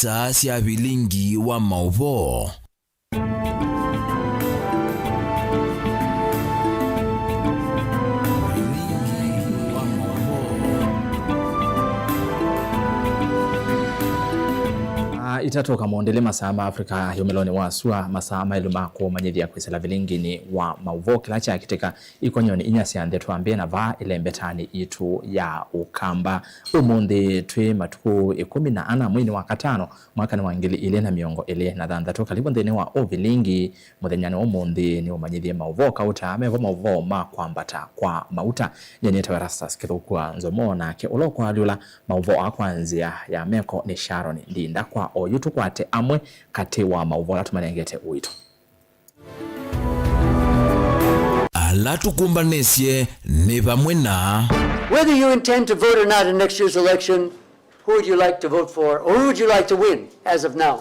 isa cia bilingi wa mauvo. Itatoka muondele masama Afrika yomeloni wasua masama iluma ko manyithia kwisela vilingini wa mauvo kilacha kiteka ikonyoni inyasi ande twambie na va ilembetani itu ya ukamba umundi twe matuku 14 mwini wa katano mwaka ni wangili ile na miongo ile na dhandatu kalibu ndene wa ovilingi muthenyani umundi ni umanyithia mauvo kauta amevo mauvo ma kwambata kwa mauta nyenye tawarasas kithukuwa nzomo nake ulokwa aliula mauvo akwanzia ya meko ni Sharon Ndinda kwa yutu kwate amwe kati wa mauvola tumanengete uito. Alatukumbanesye ni pamwe na whether you intend to vote or not in next year's election, who would you like to vote for or who would you like to win as of now?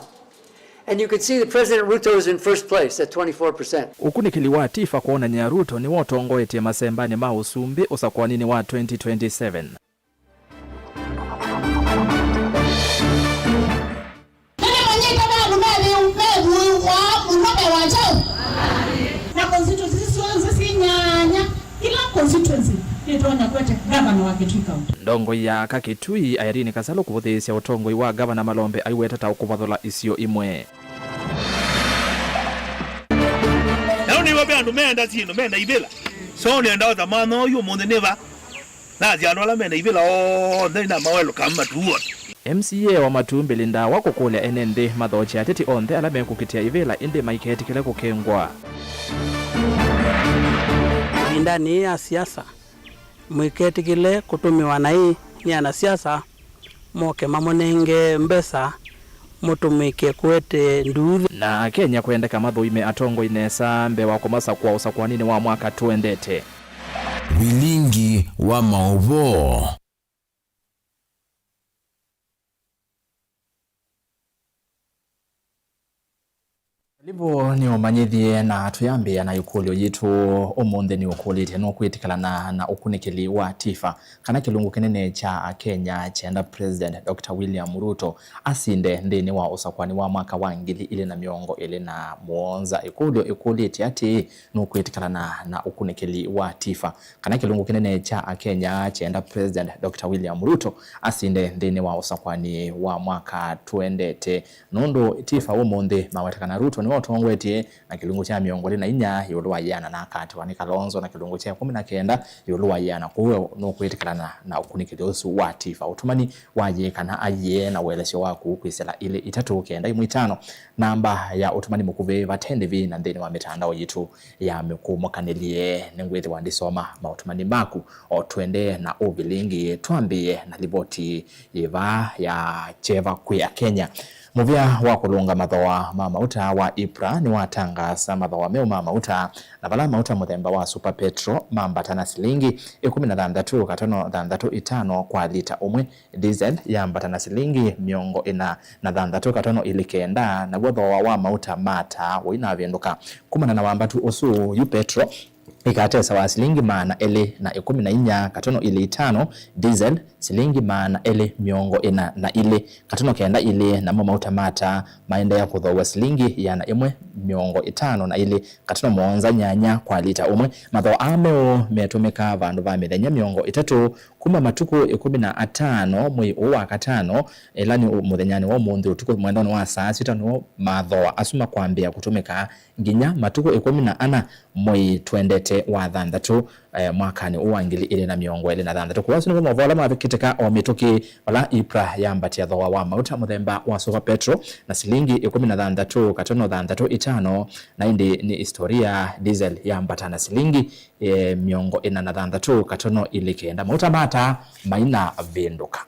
And you can see that President Ruto is in first place at 24%. Ukunikiliwa tifa kuona nya Ruto ni wotongoetie masembani mausumbi usakwanini wa 2027. Ndongo ya Kakitui Irene Kasalo kuvuthisia utongoi wa gavana Malombe aiweta ta ukuvathola isio imwe. Naoni wabe andu menda sino menda ibela. So ni andao zamano yu monde neva. Na zianola menda ibela o ndina mawelo kama tuwa. MCA wa Matumbi Linda wako kule enende mathochi ateti onthe alame kukitia ivela inde maiketi kile kukengwa. Ndani ya siasa mwiketi kile kutumiwa na hii ni ana siasa moke mamonenge mbesa mutumike kwete nduthi na Kenya kuendeka mathuime atongo inesa mbe wa komasa kwa usakwanini wa mwaka tuendete bilingi wa mauvo. Libo ni omanyithie na tuyambia na yukulio yitu umunthe ni ukulite no kwitikalana na ukunikili wa tifa kana kilungu kinene cha Kenya chenda President Dr. William Ruto asinde ndini wa usakwani wa mwaka wa ngili ile na miongo ile na muonza ikulio ikulite ati no kwitikalana na ukunikili wa tifa kana kilungu kinene cha Kenya chenda President Dr. William Ruto asinde ndini wa usakwani wa mwaka tuendete nondo tifa umunthe mawatakana Ruto ni otongwetie na kilungu cha miongo na inya yoluwa yana na kati wani Kalonzo na kilungu cha 19 yoluwa yana kuwe no kwetikalana na ukunikili osu wa tifa utumani waje kana aye na welesyo waku kwisela ile itatu kenda imwitano namba ya utumani mukuve vatende vi na ndeni wa mitandao yitu ya mikumokanelie nengwete wandisoma mautumani maku otwende na obilingi tuambie na liboti yeva ya cheva kuya Kenya. Muvia wa kulunga mathoa mamauta wa IPRA ni watangasa mathoa meo mamauta na vala mauta muthemba wa Super Petro mambatana silingi 16 katono 35 kwa lita umwe, diesel yambatana silingi miongo ina na 35 katono ilikenda na wathoa wa mauta mata wina vienduka kumana na wambatu osu yu Petro ikatesa wa silingi maana ele na 14 katono ile 5, diesel silingi maana ele miongo ina na ile katono kenda ile na mauta mata maenda ya kuthowa silingi yana imwe miongo 5 na ile katono muonza nyanya kwa lita umwe matho ameo metumika vandu va mithenya miongo 3 kuma matuku 15 mwi wa katano elani muthenyani wa munthi utuku mwendano wa saa 6 no matho asuma kwambia kutumika nginya matuku 14 mwi twendete wa thandatu mwakani uwangili ile na miongo ile na thandatu kwa sinu mavola mavikiteka o mituki wala IPRA yambatia thoa wa mauta muthemba wa Super Petro na silingi 16 katono 35 na indi ni historia diesel yambatana silingi miongo ina na 36 katono ilikenda mauta mata maina vinduka.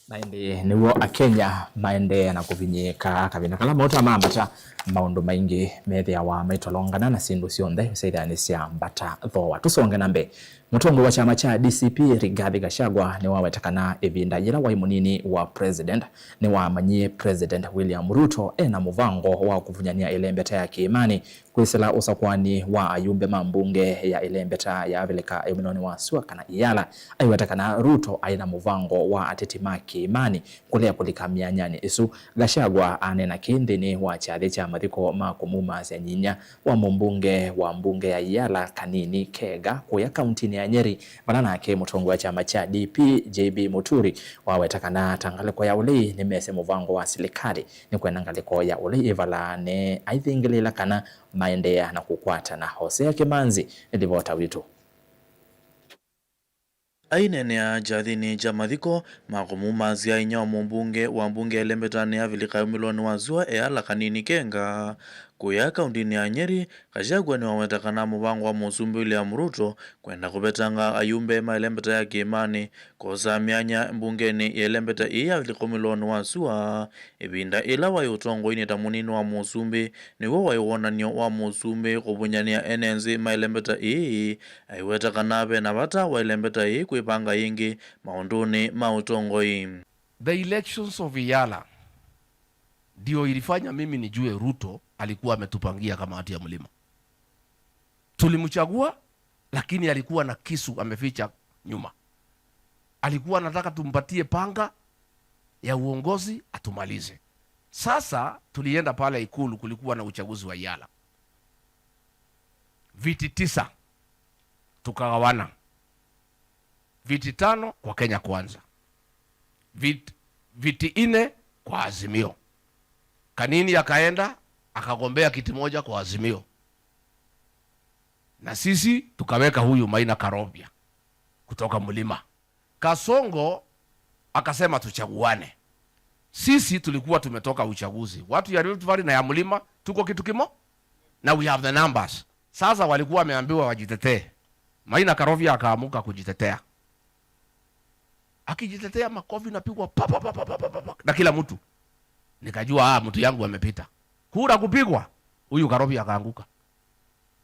Naende niwo Kenya maende na kuvinyeka kavina kala mauta mambata maundu maingi methia wa maitolongana na sindu sionthe seithani cia mbata thoa tusonge nambe Mutongo wa chama cha DCP Rigathi Gachagua ni wawetakana evinda yila wa imunini wa president ni wamanyie President William Ruto ena muvango wa kuvunyania ilembeta ya kiimani kwisila usakwani wa ayumbe mambunge ya ilembeta ya avilika eminoni wa suaka na iyala aiwetakana Ruto aina muvango wa atitima kiimani kulea kulika mianyani isu. Gachagua anena kindini wa chadhi cha mathiko makumuma senyinya wa mbunge ya iyala Kanini Kega kuya kauntini ya Nyeri banana ake mutongo wa chama cha DP JB Muturi wawetakana tangaliko ya ulei ni mese muvango wa silikari ni kwenda ngaliko ya ulei ivala ne aithingilila kana maendea na kukwata na Hosea Kimanzi ndivota witu. Ainenea jathini jamathiko makumuma zia inya wa mbunge elembetani ya vilika umiloni wa zua ala Kanini Kenga kuya kauntini ya Nyeri. Gachagua ni wawetakana muvango wa musumbi William Ruto kwenda kubetanga ayumbe maelembeta ya kiimani kosa mianya mbungeni elembeta iya vilika umiloni wa zua ibinda ila wa utongo inita munini wa musumbi ni wa iwonanio wa musumbi kubunyania enenzi maelembeta ii aiwetakana be na bata wa elembeta ii kuipanga ingi maunduni mautongo ii. The elections of Iyala ndio ilifanya mimi nijue Ruto alikuwa ametupangia kama hati ya mlima. Tulimchagua lakini alikuwa na kisu ameficha nyuma. Alikuwa anataka tumpatie panga ya uongozi atumalize. Sasa tulienda pale Ikulu, kulikuwa na uchaguzi wa Iyala. Viti 9 tukagawana. Viti 5 kwa Kenya Kwanza. Viti 4 kwa Azimio. Kanini akaenda akagombea kiti moja kwa Azimio. Na sisi tukaweka huyu Maina Karobia kutoka Mlima. Kasongo akasema tuchaguane. Sisi tulikuwa tumetoka uchaguzi. Watu ya Rift Valley na ya Mlima tuko kitu kimo na we have the numbers. Sasa walikuwa wameambiwa wajitetee. Maina Karobia akaamuka kujitetea. Akijitetea makofi napigwa na kila mtu. Nikajua mtu yangu amepita. Kura kupigwa, huyu Karobia akaanguka.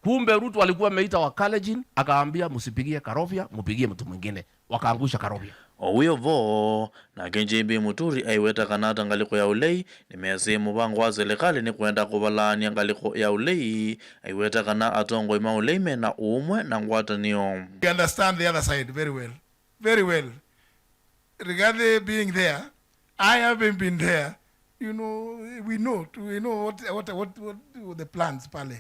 Kumbe Ruto alikuwa ameita wa Kalenjin akaambia msipigie Karobia, mpigie mtu mwingine. Wakaangusha Karobia. Owiyo vo na JB Muturi aiweta kanata ngaliko ya ulei ni mezi mubango wa serikali ni kwenda kubalani ngaliko ya ulei aiweta kana atongo ima ulei mena umwe na ngwatanio. We understand the other side very well. Very well. Regarding being there, I haven't been there. You know, we know what the plans pale.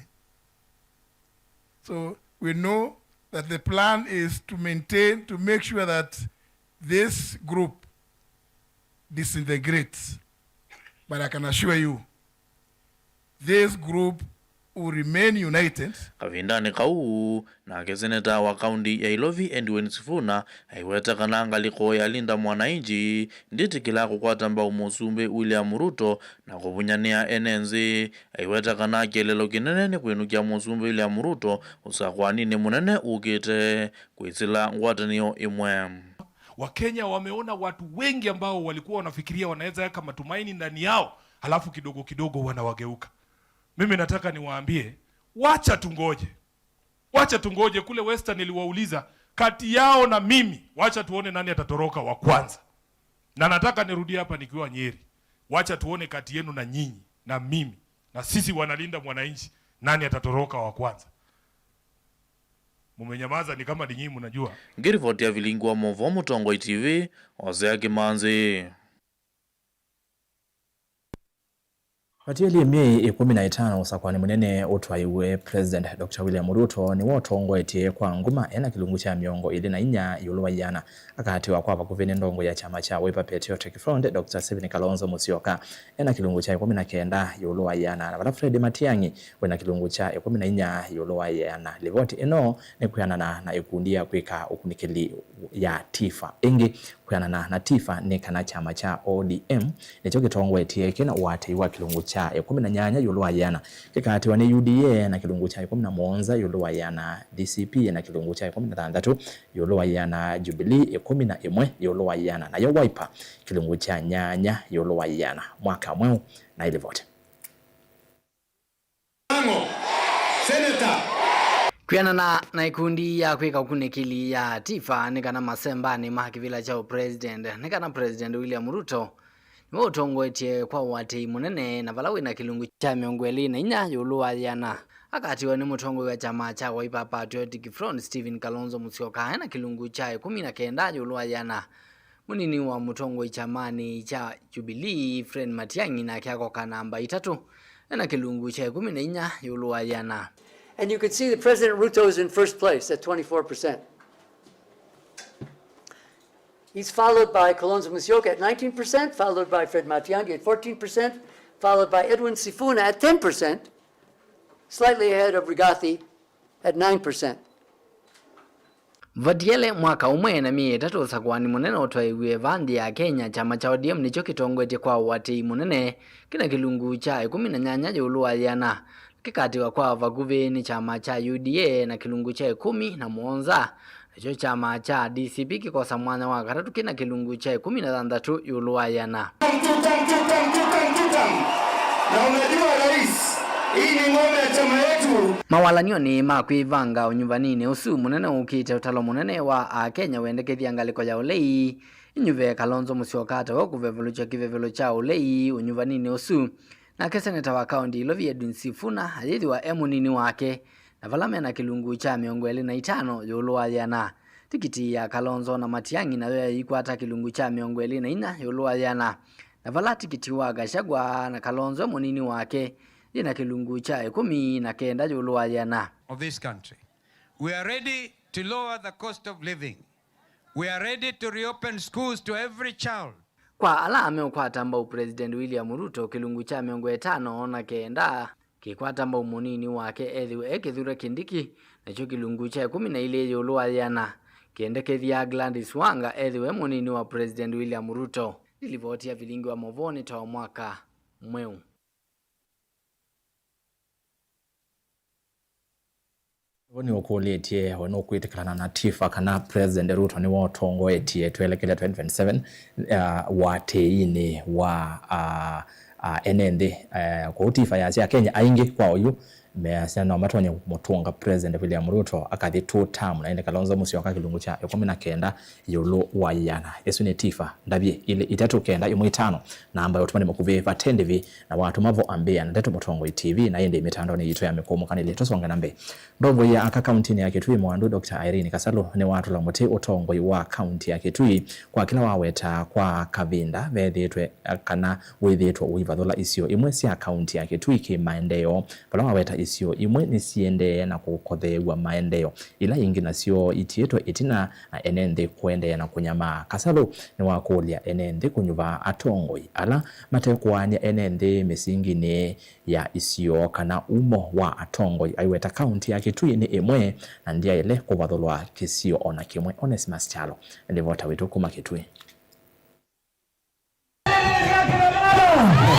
So we know that the plan is to make sure that this group disintegrates. But I can assure you, this group will remain united. Kavindani kau na keseneta wa kaunti ya Ilovi Edwin Sifuna aiweta kana ngaliko ya linda mwanainji nditi kila kukwata mba umusumbe William Ruto na kubunyania enenzi aiweta kana kelelo kinene ni kwenukia musumbe William Ruto usakwani ni munene ukite kuisila ngwatanio imwe. Wakenya wameona watu wengi ambao walikuwa wanafikiria wanaweza yaka matumaini ndani yao, halafu kidogo kidogo wanawageuka. Mimi nataka niwaambie, wacha tungoje. Kule Western niliwauliza kati yao na mimi, wacha tuone nani atatoroka wa kwanza. Na nataka nirudie hapa nikiwa Nyeri, wacha tuone kati yenu na nyinyi na mimi na sisi wanalinda mwananchi nani atatoroka wa kwanza. Mumenyamaza ni kama nyinyi mnajua. Ngirivoti ya vilingwa Movo Mutongo TV Hosea Kimanzi. Hatieli mei 15 usakwani munene utwaiwe President Dr. William Ruto ni wotongo etie kwa nguma ena kilungu cha miongo ili na inya yuluwa yana akatiwa kwa kuveni ndongo ya chama cha Wiper Patriotic Front Dr. Stephen Kalonzo Musyoka ena kilungu cha 19 yuluwa yana na wala Fred Matiang'i wena kilungu cha 14 yuluwa yana. Livoti eno ni kuyanana na ikundia kwika ukunikili ya tifa ingi kuyanana na tifa ni kana chama cha ODM ni choki tongo etie kina wataiwa kilungu cha 18 yuluwa yana kikatiwa ni UDA na kilungu cha 11 yuluwa yana, DCP na kilungu cha 13 yuluwa yana, Jubilee 11 yuluwa yana na ya Wiper kilungu cha nyanya yuluwa yana mwaka mweu na ili vote. Kuyana na ikundi ya kweka ukunikili ya tifa nikana masemba ni mahakivila chao president nikana president William Ruto niwa utongo etie kwa wate munene na valawi na kilungu cha miongweli na inya yuluwa yana akatiwa ni mutongo wa chama cha Wiper Patriotic Front Stephen Kalonzo Musyoka na kilungu cha 19 yuluwa yana munini wa mutongo chamani cha Jubilee Fred Matiang'i na kiako kanamba 3 na kilungu cha 14 yuluwa yana. And you can see that President Ruto is in first place at 24%. He's followed by Kalonzo Musyoka at 19%, followed by Fred Matiang'i at 14%, followed by Edwin Sifuna at 10%, slightly ahead of Rigathi at 9%. Vadiele mwaka umwe na miye tatu sakwani munene otwaiwe vandi ya Kenya chama cha ODM nicho kitongwete kwa wati munene kina kilungu cha 18 yuluwa yana kikatiwa kwa vaguveni chama cha UDA na kilungu cha 17 nicho chama cha DCP kikosa mwana wa katatu kina kilungu cha 16 yuluwa yana. Na unajua rais, hii ni ngome ya chama yetu. Mawalanio ni makwivanga unyuvanini usu munene ukite utalo munene wa Kenya wendekethia ngaliko ya ulei inyuve Kalonzo Musyoka atawa kuvevelucha kivevelo cha ulei unyuvanini usu na keseneta wa kaunti Ilovi Edwin Sifuna ayithi wa emunini wake na valame na kilungu cha 25 yuluwa yana tikiti ya Kalonzo na Matiang'i na wewe ikwata kilungu cha 24 yuluwa yana na vala tikiti wa Gachagua na Kalonzo emunini wake ina kilungu cha 19 yuluwa yana. Of this country, we are ready to lower the cost of living. We are ready to reopen schools to every child. Kwa alame ukwata mbao President William Ruto kilungu cha 15 na kenda kikwata mbao munini wake Edhiwe Kithure Kindiki na cho kilungu cha 12 yuluwa yana kiendekethia Gladys Wanga Edhiwe munini wa President William Ruto ilivotia vilingi wa Movoni tawa mwaka mweu. Woni okuletie ono kwitikana na tifa kana President Ruto ni wotongo etie twelekele 2027 wateini wa enende kwa tifa ya Kenya aingi kwa uyu measiana matonye mutunga President William Ruto akathi 2 term na ende Kalonzo Musyoka kilungu cha 19 yulu wayana esu ni tifa ndabye ile itatu kenda imwe 5 na ambayo tumane mukuveva tendevi na watu mavo ambia na ndeto mutongo TV na ende mitandao ni yito ya mikomo kanile tosonga nambe ndogo ya akaunti ya Kitui mwandu Dr. Irene Kasalo ni watu la muti utongo wa akaunti ya Kitui kwa kila waweta kwa kavinda vethetwe kana wethetwe uivathola isio imwe si akaunti ya Kitui ki maendeleo pala waweta isio imwe nisiende na kukothewa maendeleo ila ingi nasio itieto itina enende kuende na kunyama. Kasalo ni wakulia enende kunyuva atongoi ala matekwanya enende misingine ya isio kana umo wa atongoi aiweta kaunti ya Kitui ni imwe na ndia ile kuvatholwa kisio ona kimwe. Onesmus Chalo ndivota witu kuma Kitui.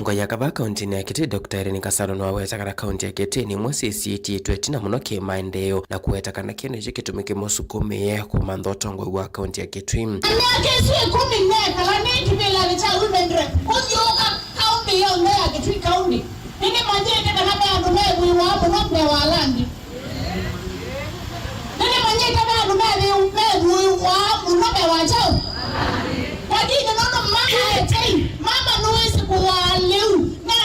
Ngo yakaba kaunti ya Kitui Dr. Irene Kasalo no aweta kana kaunti ya Kitui ni mwasisi twetina muno ke maendeleo na kuweta kana kene je kitumike musukume ku mandhotongo wa kaunti ya Kitui. Keswe 10 kala ni kibela ni cha umendre kunyoka kaunti ya Mbeya Kitui kaunti nini manje kana ba ndume wa hapo no Mbeya walandi nini manje kana ndume wa hapo no Mbeya wachao lakini nono mama etei mama nuwezi kuwaleu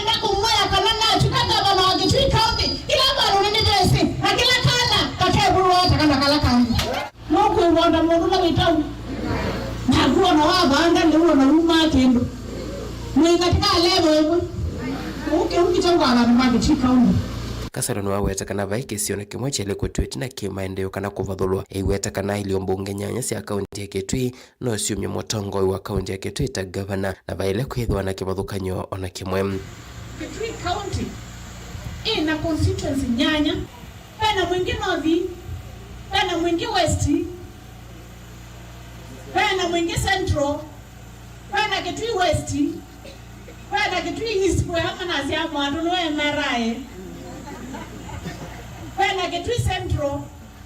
na kumwaya kana na tukaka baba wa Kitui kaunti ila baro ni ndese na kila kala kakeburu hata kana kala kaunti noko wanda mundu na bitau na kuwa na wabanda ndio na uma kendo ni katika level ukitangwa na mama Kitui kaunti. Kasalo no aweta kana vaike siona kimwe chele kutwetina kimaendeleo kana kuvatholwa iweta kana iliyombunge nyanya sia kaunti ya Kitui no siumye mutongo wa kaunti ya Kitui ta governor na vaile kwithwa na kivathukanyo ona kimwe. Kitui kaunti ina constituency nyanya pana mwingi north pana mwingi west pana mwingi central pana Kitui west pana Kitui east kwa hama na sia mwandu no emerae pana Kitui Central,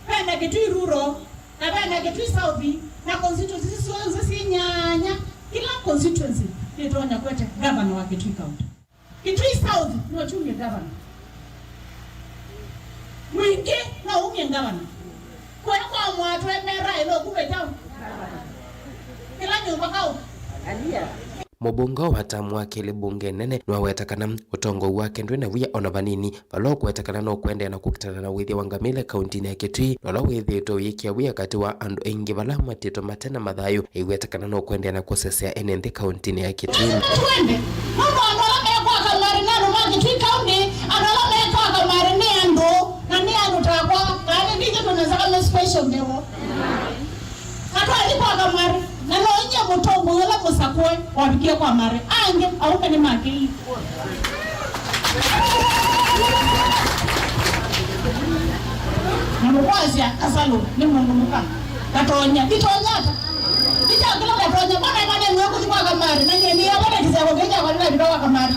pana Kitui Rural, na pana Kitui South, na constituency si nyanya. Kila constituency nitonya kwete governor wa Kitui County. Kitui South ni chumi governor. mwingi na ungengavana kwa mwatu emera ilo kubetao kila nyumba kau alia mubungo watamu wake libunge nene nwawetakana utongo wake ndwena wia ona vanini valo kwetakana no kwende na kukitana na withia wangamile kaunti ya Kitui nolo withito yikia wia kati wa andu engi vala matito matena mathayo iwetakana no kwende na kusesea enende kaunti ya Kitui twende mambo anola mekwa kamari nano ma Kitui kaunti anola mekwa kamari ni ando na ni ando takwa kani ndije tunazaka me special dewo atwa alipo kamari na no nje mutombo yola musakwe wabikie kwa mare ange aupe ni maki Mwasia asalo ni mungu muka katonya kitonyata kitakula katonya bana mwangu kwa kamari na ni abana kizako keja kwa nini bidoa kamari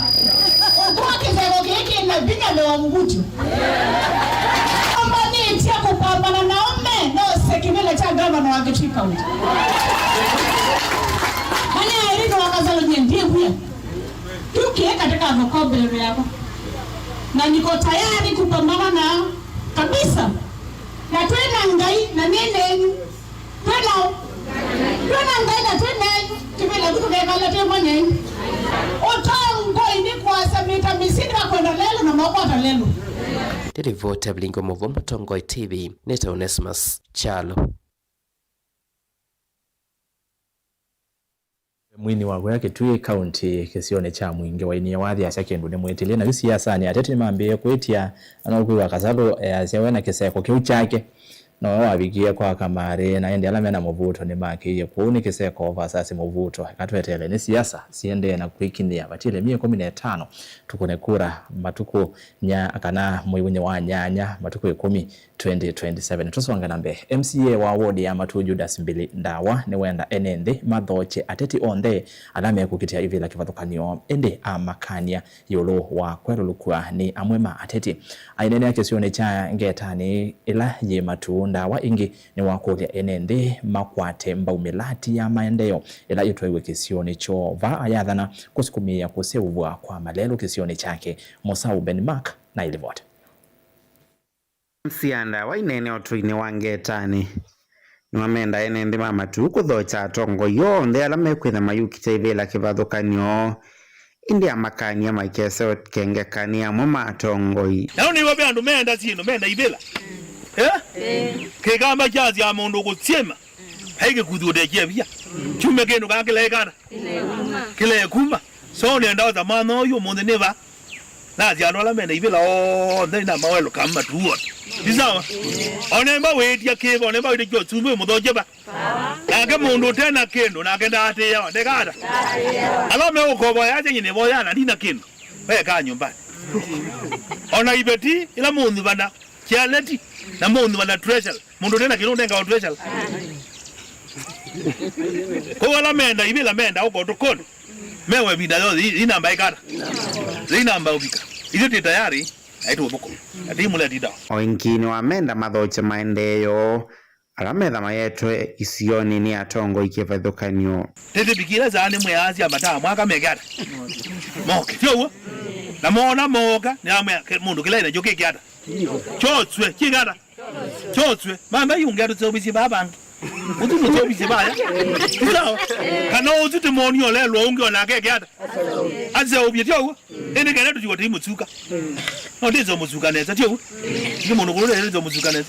kwa kizako keke na bika leo mguti ambani tia kupambana naome no sekimele cha gavana wa Kitui County tukie katika vocabulary yako na niko tayari kupambana na kabisa na twena ngai na nene twena ngai na twena kibela kutu kekala temanye otango ini kwa samita misini wakwenda lelo na makwata lelo Televote Blingo Movomo Tongoi TV Neta Onesimus Chalo mwini wa gwake Kitui County kisione cha mwingi wa inia wathi asakendu ni mwetilie na siasa ni atete mambie kwetia anokwiwa kasalo asiawena kiseko kiu chake no wabigia kwa kamari na ende alame na muvuto ni maki kuuni kiseko vasasi muvuto katwetele ni siasa siende na kuikinia batile 115 tukone kura matuku nya akana mwiwunye wa nyanya matuku 10 2027 tusonga nambe MCA wa ward ya Matu Judas Mbili Ndawa ni wenda enende mathoche ateti onde alame kukitia hivi la kivathukanio ende amakania yolo wa kwelulukua ni amwema ateti ainene yake sione cha ngetani ila ye Matu Ndawa ingi ni wakulia enende makwate mbaumilati ya maendeleo ila yitwewe kisioni cho va ayathana kusukumia kuseuvwa kwa malelo kisioni chake Musau Benmark na ilivota Msianda wa inene otuine wangetani nwamenda enende mama tu kuthocha atongo yonthe ala mekwitha mayukite ivila kivathukanio indi amakania maikese kengekania mo matongoi nao ni wabe andu menda sino menda ivila kegamba jazi ya mundu kutsema haige kudhude jevya chume kenu kakile kana kile kuma so ni ndao za mano yo mundu neva nazi anola menda ivila ndina mawelo kama tuwa bisawa onemba wetia kebo onemba wetia kyo tsumbe mudojeba nake mundu tena kendo nake ndate ya ndekada alome ukobo yaje nyine boyana ndina kendo weka nyumbani ona ibeti ila mundu bana kialeti na mundu bana treasure mundu tena kendo ndenga treasure ko wala menda ibila menda uko tokoni mewe bidalo inamba ikara inamba ubika ile tayari aitu boko atimu la dida oingini wa menda mathoche maendeyo alametha mayetwe isioni ni atongo ikivathukanio tete bikira zane mweazi amata mwaka megata moke tyo na mona moka ni amya mundu kila ina joke kiata chotswe kigata chotswe mamba yungero tsobisi babangi utu mutobisi baya sawa kana utu temonio lelo ungiona ke kiata aze obyetyo ene kana tujiwati mutsuka ndizo mutsuka neza tyo ndi mundu kulole ndizo mutsuka neza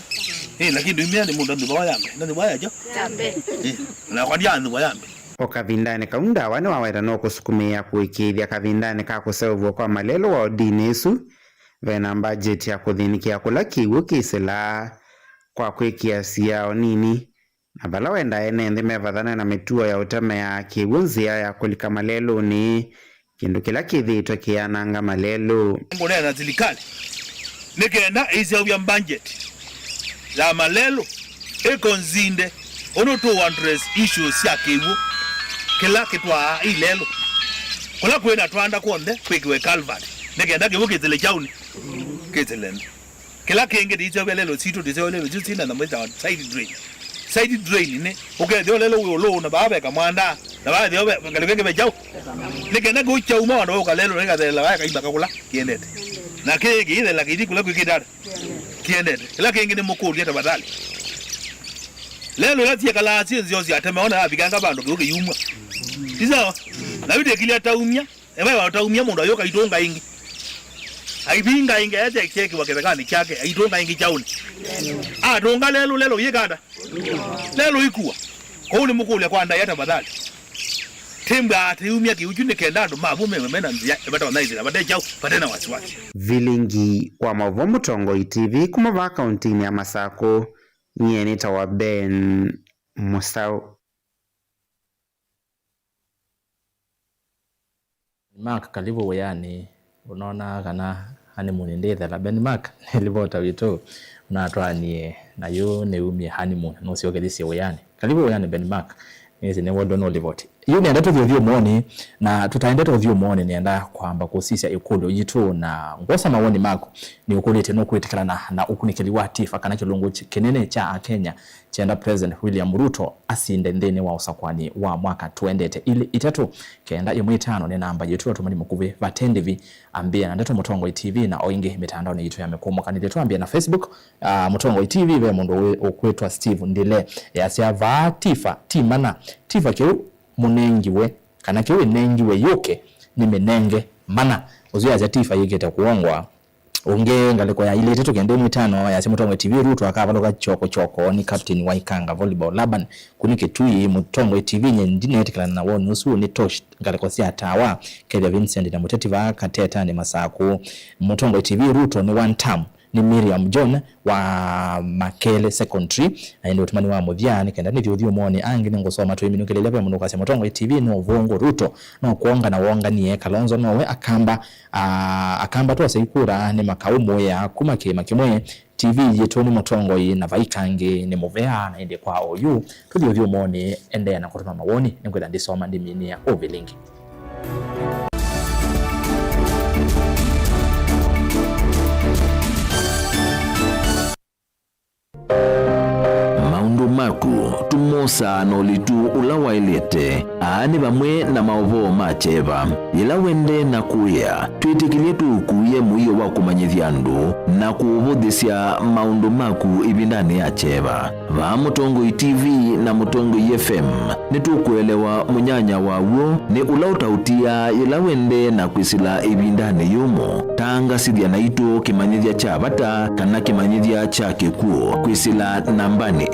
lakini ndimya ni mundu ndo bayambe ndi bayajo tambe na kwa ndiandu bayambe okavindane kaunda wane waweta no kusukumia kuikithia kavindane ka kuseuvwa kwa malelo wa dinesu vena budget ya kuthinikia kula kiwu kisela kwa kwikia siao nini na bala wenda enende mevathana na mituo ya uteme ya kiwu nzia ya kulika malelo ni kindu kila kithitwe kiananga malelo ngone na zilikali nikenda izia budget la malelo ekonzinde ono to address issues ya kiwu kila kitwa ilelo kula kwenda twanda konde kwikiwe calvert nikenda kiwu kizile chauni kizilende kila kenge dizo belelo sito dizo lelo jutina na mweza side drain ne okay dio lelo ulo na baba kamwanda na baba dio kalekenge bejao nikenda go chauma ndo kalelo nika de la ka ibaka kula kiendete na kege ile la kidi kula kwikidada kiende kila kingine mukuru yata badali lelo lati kala sinzi atameona abiganga bando byoke yumwa izo na bide kile taumya eba wataumya mundu ayoka itonga ingi aibinga ingi ete cheki wakebekani chake itonga ingi chauni donga lelo yekanda lelo ikuwa ko ni mukulu kwanda yata badali Timba atiumia kiujune kendando mabume memena nzia ebata wanaizira bade chao patena wasiwasi. Vilingi wa Mauvoo Mutongoi TV kumava kaunti ya Masako nyenita wa Ben Musau. Mark kalibu weyani unaona kana honeymoon ndethe la Ben Mark nilivota wito unatwanie na yo neumie honeymoon no siogelisi weyani kalibu weyani Ben Mark nizi ne wodo no livoti hiyo ni ndato vyo muone na tutaendeta vyo muone nienda kwamba kusisia ikulu yitu na ngosa mawoni mako ni ukulu teno kwetikana na ukunikeli wa tifa kana kilungu kinene cha Kenya chenda President William Ruto asinde ndene wa usakwani wa mwaka 20 ili itatu kenda imwitano ni namba yitu atumani mukuve vatendevi ambia na ndato Mutongoi TV na oinge mitandao ni yitu ya mekomo kanile tuambia na Facebook Mutongoi TV ve mundu okwetwa Steve Ndile yasia va tifa timana tifa kyo munengiwe kana kiwe nengiwe yoke nimenenge mana uzuya za tifa yigeta kuongwa unge ngaleko ya ile teto kende mitano ya Mutongoi TV Ruto akavaloka choko ni captain wa Ikanga volleyball Laban kunike tui Mutongoi TV nyendine etikala na wonu nusu ni tosh ngaleko sia tawa Kevin Vincent na Mutetiva Kateta ni Masaku Mutongoi TV Ruto ni one term ni Miriam John wa Makele Secondary ndio utumani wa Muthiani kenda ni thio muone angi ngosoma to iminukelele pa muno kwa Mutongoi TV no vongo Ruto no kuonga na wonga ni Kalonzo nowe akamba to asikura ni makaumo ya kumake makimoye TV yetu ni Mutongoi na Vaikange ni Movea na ende kwa oyu thio muone ende na kutuma mawoni ngwenda ndisoma ndimini ya Ovilingi. Maku tumosa no litu ulawailete aani bamwe na Mauvoo macheva ila wende na kuya twitikilie tukuye muiyo wa kumanyithiandu na kuvuthisia maundu maku ibindani ya cheva va Mutongoi TV na Mutongoi FM nitukuelewa munyanya wawo ni ulautautia ila wende na kwisila ibindani yumo tanga sithia na itu kimanyithia cha bata kana kimanyithia cha kikuo kwisila nambani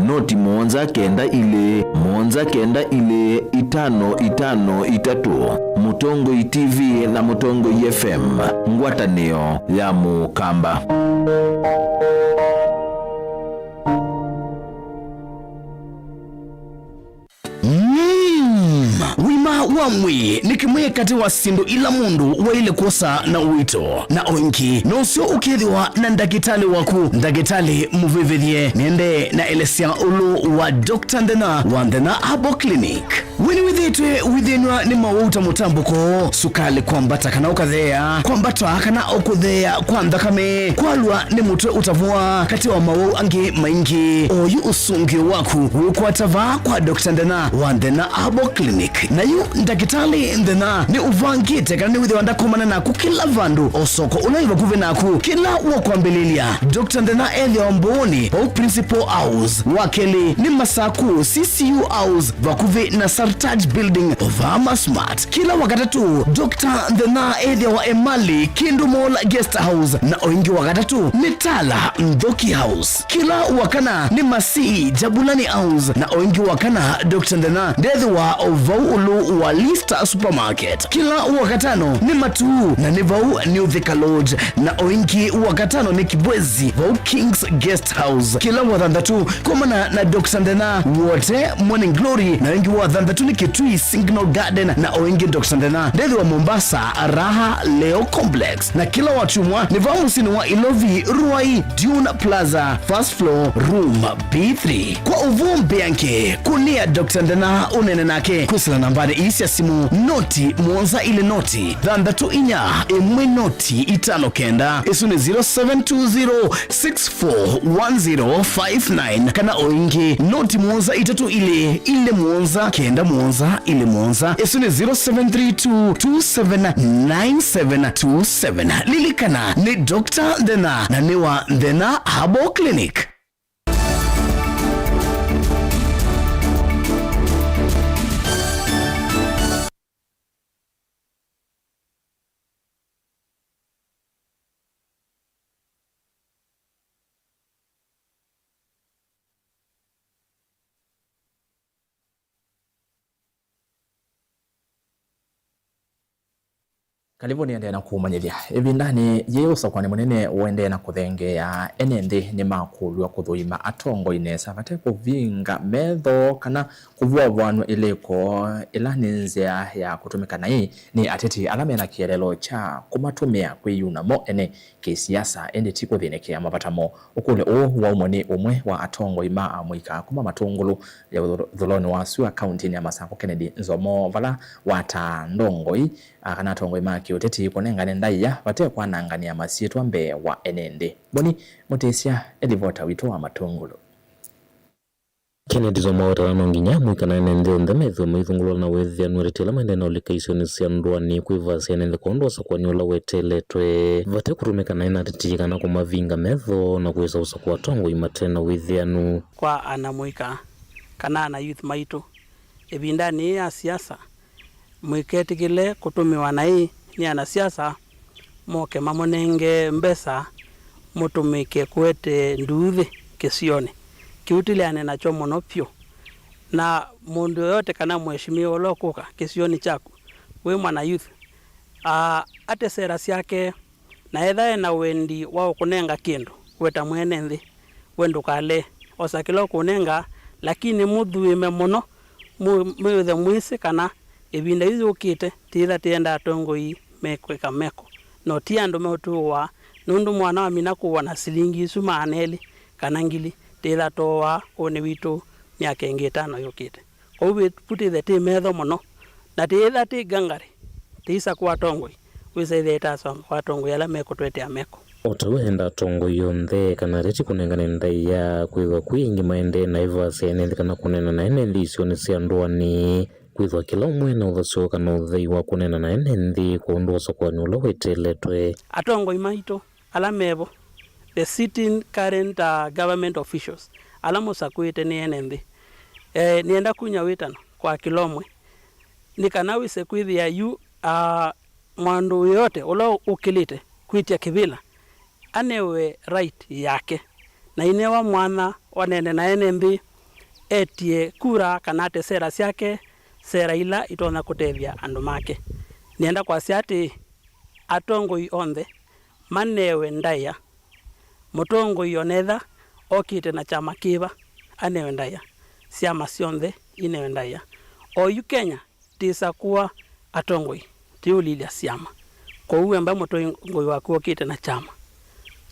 noti monza kenda ile 553 Mutongoi TV na Mutongoi FM ngwatanio ya mukamba. Wima wamwi nikimwe kati wa sindu ila mundu wa ile kosa na uito na oinki no sio ukithiwa na ndagitali waku ndagitali muvivithie nende na elesia ulu wa Dr. Ndena wa Ndena Herbal Clinic wini withinwa ni mawuta mutambuko sukali kwambata kana ukathea kwambata kana ukuthea kwa ndakame kwalwa ni mutwe utavua kati wa mawu angi maingi oyu usungi waku wikwatava kwa Dr. Ndena wa Ndena Herbal Clinic na yu ndagitali Ndena ni uvangite kana ni withiwa ndakomana naku kila vandu osoko unaiva kuve naku kila wakwambililia Dr. Ndena Elia Omboni au Principal House wakeli ni Masaku CCU House vakuve na Sartaj Building Vama Smart kila wakatatu Dr. Ndena Elia wa Emali Kindu Mall Guest House na oingi wakatatu ni Tala Mdoki House kila wakana ni Masi Jabulani House na oingi wakana Dr. Ndena Ndethe wa Ovaulu wa Lista Supermarket kila wakatano ni Matu na Nivau New Thika Lodge na oingi wakatano ni Kibwezi Vau Kings Guest House kila wathandatu komana na Dr. Ndena wote Morning Glory na wengi wathandatu ni Kitui Signal Garden na oingi Dr. Ndena Ndethe wa Mombasa Raha Leo Complex na kila watumwa ni Vau Musini wa Ilovi Ruai Dune Plaza First Floor Room B3 kwa uvumbi yanke kunia Dr. Ndena unene nake kusila nambari cia simu noti muonza ile noti thandatu inya imwe noti itano kenda isu ni 0720641059 kana oingi noti muonza itatu ile muonza kenda muonza ile muonza isu ni 0732279727 lilikana ni Dr. Ndena na niwa Ndena Herbal Clinic. Kalibu ni na kumanyithia ibindani yeyosa kwa munene wende na kuthengea enende ni makulwa kuthuima atongo inesa bate kuvinga metho kana kuvua vwanu ileko ilaninzia ya kutumika na hii ni ateti alame na kielelo cha kumatumia kwiyunamo ene kisiasa ende tiko thinekea mapatamo ukule wa umoni umwe wa atongo ima amwika kuma matungulu ya dhuloni wa Sua County ya Masako Kennedy Nzomo vala watandongoi kana atongo ima kioteti kunengane ndaiya bate kwanangania masietu mbe wa enende boni motesia edivota wito wa matungulu Kennedy Nzomo watalano nginya mwikana enende ondemetho mwithungulwa na wethia nweretela maende na ulikaisoni sia ndwani kuivasi enende kondo sakwani ula weteletwe vate kutumika na inatetikana kumavinga metho na kuweza usakua tongo imatena withianu kwa anamwika kana na youth maitu ebindani ya siasa mwiketikile kutumiwa na hii ni ana siasa moke mamonenge mbesa mutumike kwete nduthi kisione kiutiliane nacho muno pyo na mundu yote kana mheshimiwa olokuka kisioni chako we mwana youth ate sera siake na edha na wendi wao kunenga kindu weta mwene nthi wendu kale osakilo kunenga lakini mudhuime muno mwithe mwisi kana ebinda hizo ukite titha tienda atongo hii mekweka meko no tiandu meutuwa nundu mwana wa mina kuwa na silingi suma aneli kana ngili titha towa one witu miaka ingi 5 yukite kwa hivyo putithe ti metho muno na titha ti gangari tisa kwa atongo wisa ithe itaswa kwa atongo yala meko twete ameko otawenda tongo yonthe kana reti kunengane ndaiya kwithwa kwingi maende na ivasi enende kana kunena na enende isioni sia ndwani kwithwa kila umwe na uthacoka na uthei wa kunena na enende kundu sakwani ula weteletwe atongo imaito ala mevo the sitting current government officials ala musakwite ni enende nienda kunya witano kwa kilomwe nikanawise kwithia yu mwandu yote ula ukilite kwitia kivila anewe right yake na inewa mwana wanene na enende etie kura kanate sera siake sera ila itona kutethia andu make nienda kwa siati atongo ionthe manewe ndaya mutongo ionetha okite na chama kiva anewe ndaya siama sionthe inewe ndaya o yu Kenya tisa kuwa atongo tiulilia siama kwa uwe mba mutongo wako okite na chama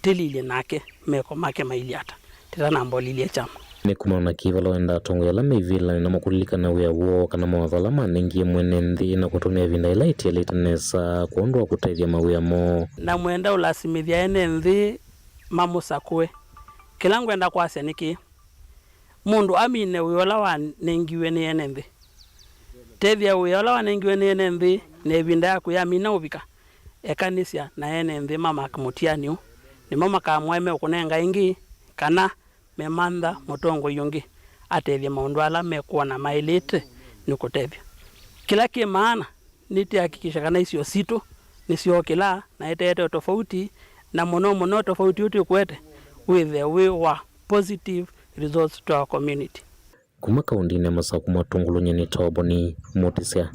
tililie nake meko make mailiata titana mbolilie chama ni kumana kivala wenda tongo yala meivila na makulika na wea uo kana mawathala manengie mwene nthi na kutumia vinda ila itialitanesa kuondwa kutaithia mawea mo na mwenda ulasimithia ene nthi mamusakue kila ngwenda kwasya niki mundu amine uyola wa nengiwe ni ene nthi tethia uyola wa nengiwe ni ene nthi ne vinda yaku ya mina ubika ekanisya na ene nthi mama kamutianiu ni mama kamweme ukunenga ingi kana memanda mutongo yungi atethia maundu ala mekuona mailite nikutethia kila kimaana nitihakikisha kana isio situ nisio kila na itete tofauti na muno tofauti uti kwete with the way wa positive results to our community kuma kaundini ya Masako matungulu nyeni toboni motisia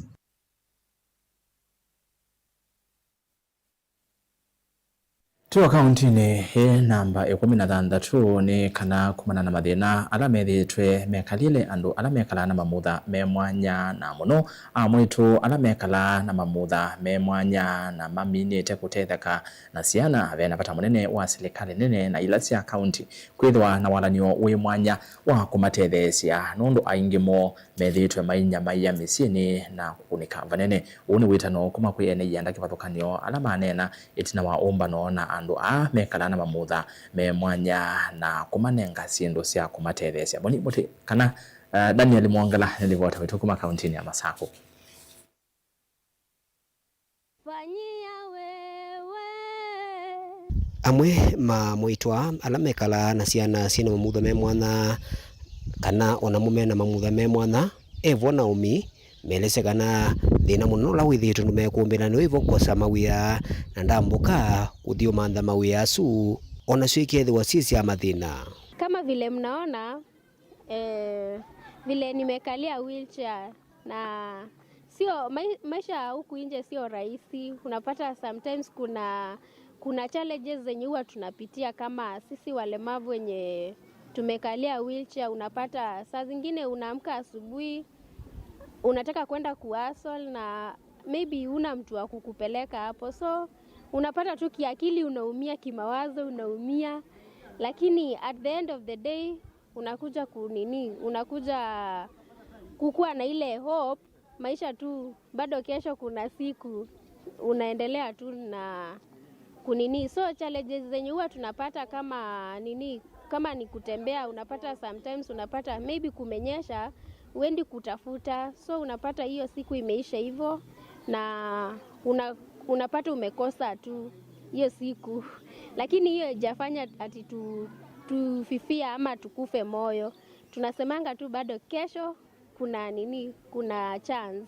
Tuwa kauntini namba 16 ni kana kumana na mathina ala methitwe mekalile andu ala mekala na mamutha me mwanya na muno amwitu ala mekala na mamutha me mwanya na maminite kutetheka na ciana bena bata munene wa serikali nene na ila cia kaunti kwithwa na walanio wi mwanya wa kumatethecia nundu aingi mo methitwe mainya maiya misieni na kukunika vanene uni witano kuma kwi ene yanda kivathukanio ala manena itina wa umbano na andu mekala na mamutha me mwanya na kumanenga sindu cia kumatethecia boni bote kana Daniel Mwangala nilivota wetu kuma kauntini ya Masako. Amwe mwitwa ala mekala na ciana cina mamutha me mwana kana ona mume na mamutha me mwana Evo Naomi melese kana thina muno la withitu numekumbira no ivo kosa mawia na ndambuka kuthio mantha mawia asu ona ciikethwa cia mathina kama vile mnaona vile nimekalia wheelchair na sio maisha huku nje sio rahisi. Unapata sometimes kuna challenges zenye huwa tunapitia kama sisi walemavu wenye tumekalia wheelchair. Unapata saa zingine unaamka asubuhi unataka kwenda kuhustle na maybe una mtu wa kukupeleka hapo, so unapata tu kiakili unaumia, kimawazo unaumia, lakini at the end of the day unakuja unakuja kukua na ile hope maisha tu bado kesho kuna siku unaendelea tu na so challenges zenye huwa tunapata kama kama ni kutembea, unapata sometimes unapata maybe kumenyesha uendi kutafuta, so unapata hiyo siku imeisha hivyo na unapata umekosa tu hiyo siku, lakini hiyo haijafanya ati tufifia ama tukufe moyo. Tunasemanga tu bado kesho kuna chance.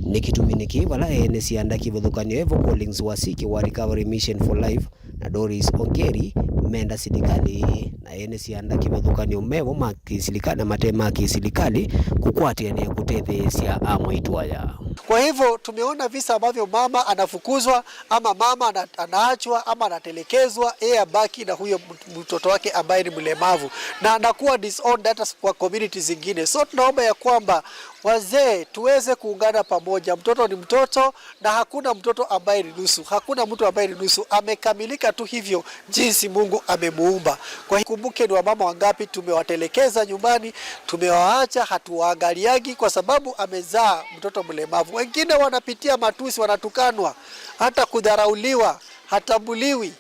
Nikituminiki wala ene cianda kivuthukanio Evo Collins wasiki wa Recovery Mission for Life na Doris Ongeri menda serikali na ene cianda kivuthukanio mevo makisilikana na matema kisilikali kukwatia ne kutethecia amwaitwaya. Kwa hivyo tumeona visa ambavyo mama anafukuzwa ama mama anaachwa ama anatelekezwa, yeye abaki na huyo mtoto wake ambaye ni mlemavu na anakuwa disowned hata kwa community zingine. So tunaomba ya kwamba wazee tuweze kuungana pamoja. Mtoto ni mtoto na hakuna mtoto ambaye ni nusu. Hakuna mtu ambaye ni nusu. Amekamilika tu hivyo jinsi Mungu amemuumba. Kwa hiyo kumbuke ni wamama wangapi tumewatelekeza nyumbani, tumewaacha, hatuwaangaliagi kwa sababu amezaa mtoto mlemavu. Wengine wanapitia matusi, wanatukanwa, hata kudharauliwa, hatambuliwi.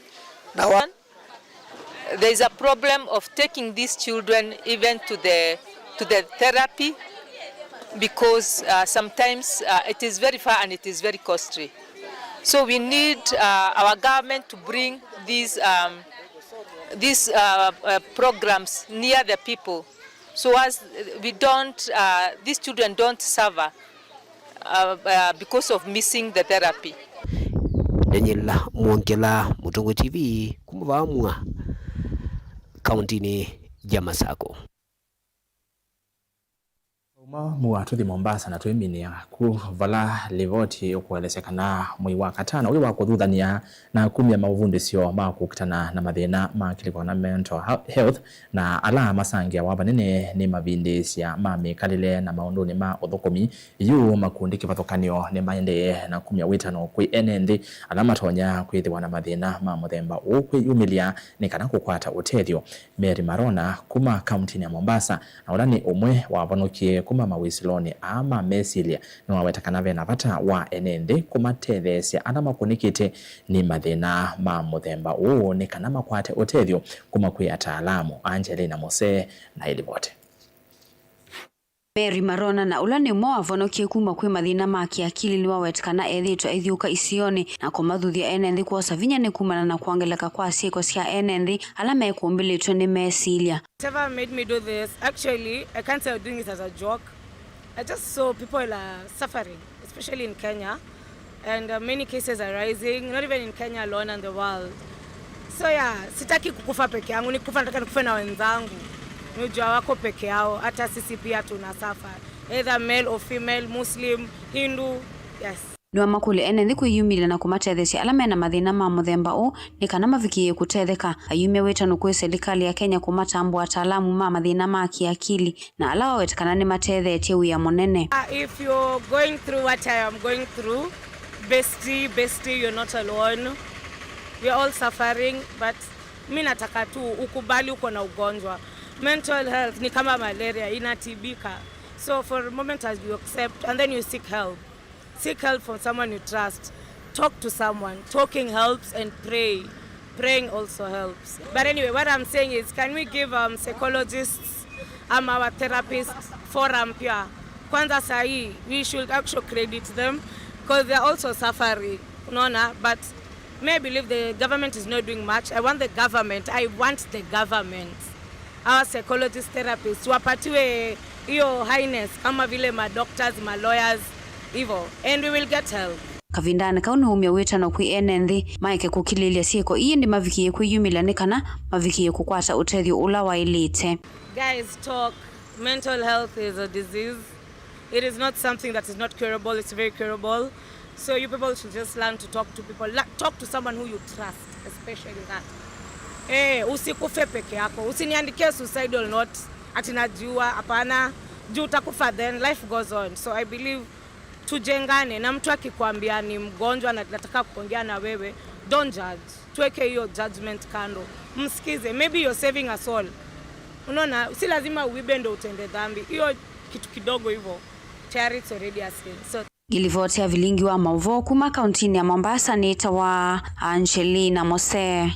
There is a problem of taking these children even to the therapy because sometimes it is very far and it is very costly. So we need our government to bring these programs near the people, so as these children don't suffer because of missing the therapy. Daniel Mwangala, Mutungu TV, kumuvamwa kauntini ya Masako. Muatuthi Mombasa na twiminia kuvala livoti ukuelesekana mwi wa katano wi wa kuthuthania na kumia mauvundi sio ma kukitana na mathina ma kiliko na mental health na ala masangia wabanene ni mavindi cia mamikalile na maunduni ma uthukumi yu makundi kivathukanio ni maende na kumia witano kwi enendi ala matonya kwithiwa na mathina ma muthemba ukwiyumilia ni kana kukwata utethio. Mary Marona kuma kaunti ya Mombasa na urani umwe wa vanukie kuma mawisiloni ama mesilia ni wawetakana vena vata wa enende kumatethecia ana makunikite ni mathina ma muthemba ni kana makwate utethio kuma kwi ataalamu. Angelina Mose na ilivyote. Mary Marona na ulani mwa vonokie kuma kwi mathina ma kiakili ni wawetakana ethitwa ethiuka isioni na kumathuthia enendi kwa savinya ni kumana na kuangeleka kwa sieko cia enendi ala mekumbilitwe ni mesilia. Whatever made me do this, actually I can't say I'm doing it as a joke. I just saw people are suffering, especially in Kenya, and many cases are rising, not even in Kenya alone and the world. So yeah, sitaki kukufa peke yangu, nikufa nataka nikufe na wenzangu. Unajua wako peke yao, hata sisi pia tunasuffer. Either male or female, Muslim, Hindu, yes. niwa makuli ene kwiyumile na kumatethesya ala mena mathina ma muthemba u ni kana mavikie kutetheka. Ayume wetano kwi serikali ya Kenya kumatambua ataalamu ma mathina ma kiakili na ala wetekana ni mathethetie wiya munene. If you're going through what I am going through, bestie, you're not alone. We're all suffering, but mi nataka tu ukubali uko na ugonjwa. Mental health ni kama malaria, inatibika. So for a moment as you accept and then you seek help. Seek help from someone you trust. Talk to someone. Talking helps and pray. Praying also helps. But anyway, what I'm saying is, can we give psychologists, our therapists, forum pia? Kwanza sahi, we should actually credit them because they're also suffering. But may I believe the government is not doing much. I want the government, our psychologists, therapists, wapatiwe hiyo highness kama vile ma doctors, ma lawyers, hivyo, and we will get help. Kavindane kauni umya wetano kwi NND maike kukililia sieko iyi ndi mavikie kwiyumila nikana mavikie kukwata utethyo ula wailite. Guys, talk. Mental health is a disease. It is not something that is not curable. It's very curable. So you people should just learn to talk to people. Talk to someone who you trust, especially that. Usikufe peke yako. Usiniandikie suicidal note ati najua hapana. Juu utakufa, then life goes on. So I believe tujengane, na mtu akikwambia ni mgonjwa na nataka kuongea na wewe, don't judge. Tuweke hiyo judgment kando. Msikize. Maybe you're saving a soul. Unaona, si lazima uibe ndo utende dhambi. Hiyo kitu kidogo hivyo, tayari it's already a sin. So Gilivotia vilingi wa Mauvo kuma kauntini ya Mombasa ni itawa Angelina Mose.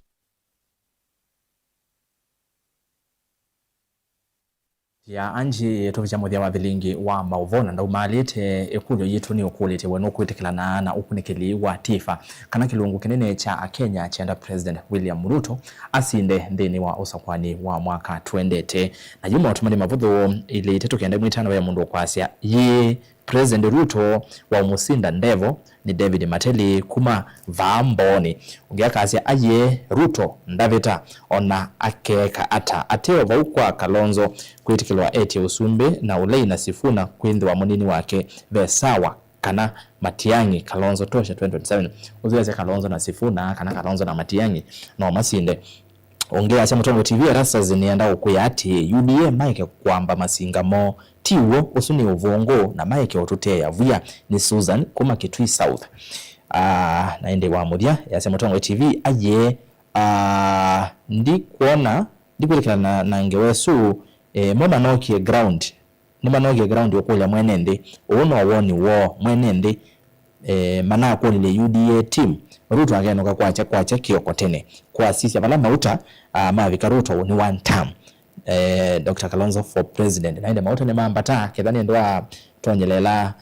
Ya Angie tuvicha muthia wa vilingi wa Mauvo na ndaumalite ekulyo yitu ni ukulite wenu kwitikilana na ukunikili wa tifa kana kilungu kinene cha Kenya chenda President William Ruto asinde ndini wa usakwani wa mwaka 20 na yuma otumani mavutho ili tetu kiende mwitano ya mundu kwasya ye President Ruto wa umusinda ndevo ni David Mateli kuma Vamboni ungiakasya aye Ruto ndavita ona akeka ateo vaukwa Kalonzo kwitikilwa eti usumbe na ulei na Sifuna kwindi wa munini wake vesawa kana Matiangi Kalonzo tosha 2027 uziweze Kalonzo na Sifuna kana Kalonzo na Matiangi no masinde ongea cha Mutongo TV rasa zinienda ukuya ati UDA Mike kwamba masingamo tiwo usuni uvongo na Mike otutea vuya ni Susan kuma Kitui South naende wa mudia ya cha Mutongo TV aye ndi kuona ndikulikana na ngewesu moma nokie ground yokulia mwenende ono awoni wo mwenende mana akolile UDA team Ruto agenoka kwacha kiokotene kwa sisi abala mauta mavika Ruto ni one term Dr. Kalonzo for president naende mauta ni mambata kethani ndwa tonyelela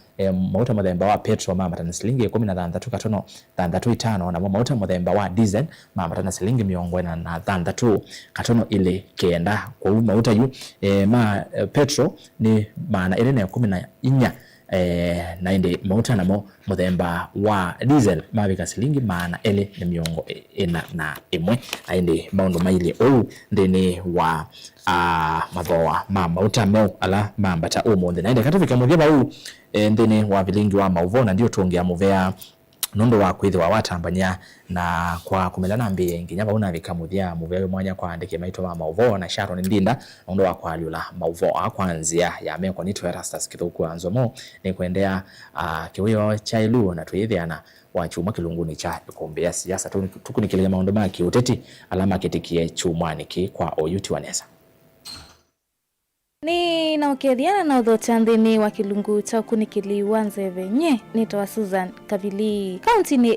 mauta muthemba wa petrol mambata na silingi 13 katono 35 na mauta muthemba wa diesel mambata na silingi 43 katono ile kenda kwa mauta yu petrol ni maana ile na 14 naende mauta namo muthemba wa diesel mavika silingi maana ele ni miongo ena na imwe naende maundu maili ndini wa mathoa mauta mo ala mambata umuthi naende katufika muthemba ndini wa vilingi wa Mauvo na ndio tuongea muvea nondo wa kwithi wa watambania na kwa kumelana mbi nginyaba unavika muthia muvea mwanya kwa andike maito wa Mauvo na Sharon Ndinda nondo wa kwa aliula Mauvo akwanzia ya meko ni Erastus Kithuku anzomo ni kuendea kiwio cha ilu na tuithiana wa chuma kilunguni cha kuombea siasa tukunikilia maondo maki uteti alama kitikie chumani ki kwa oyuti wanesa ni na ukethiana na uthotandhini wa kilungu cha kunikiliwa nzeve nye nitwa Susan Kavili. Kaunti ni